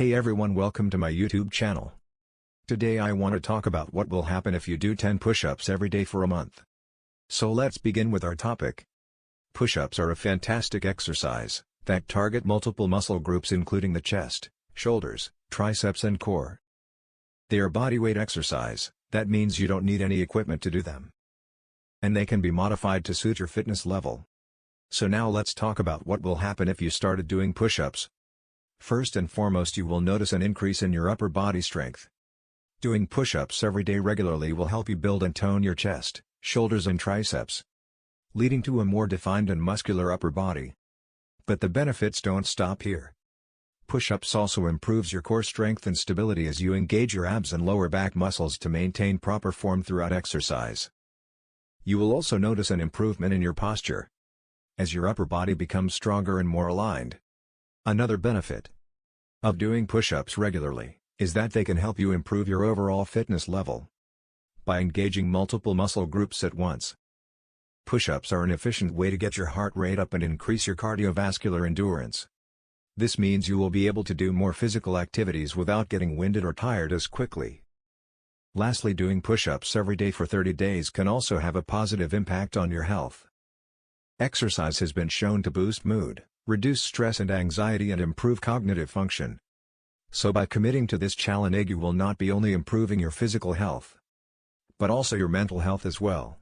Hey everyone, welcome to my YouTube channel. Today I want to talk about what will happen if you do 10 push-ups every day for a month. So let's begin with our topic. Push-ups are a fantastic exercise that target multiple muscle groups including the chest, shoulders, triceps and core. They are bodyweight exercise, that means you don't need any equipment to do them. And they can be modified to suit your fitness level. So now let's talk about what will happen if you started doing push-ups. First and foremost, you will notice an increase in your upper body strength. Doing push-ups every day regularly will help you build and tone your chest, shoulders and triceps, leading to a more defined and muscular upper body. But the benefits don't stop here. Push-ups also improves your core strength and stability as you engage your abs and lower back muscles to maintain proper form throughout exercise. You will also notice an improvement in your posture, as your upper body becomes stronger and more aligned. Another benefit of doing push-ups regularly is that they can help you improve your overall fitness level by engaging multiple muscle groups at once. Push-ups are an efficient way to get your heart rate up and increase your cardiovascular endurance. This means you will be able to do more physical activities without getting winded or tired as quickly. Lastly, doing push-ups every day for 30 days can also have a positive impact on your health. Exercise has been shown to boost mood, reduce stress and anxiety and improve cognitive function. So by committing to this challenge, you will not be only improving your physical health, but also your mental health as well.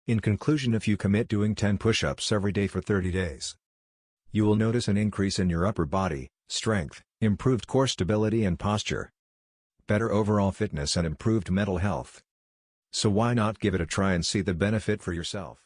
In conclusion, if you commit doing 10 push-ups every day for 30 days, you will notice an increase in your upper body strength, improved core stability and posture, better overall fitness and improved mental health. So why not give it a try and see the benefit for yourself?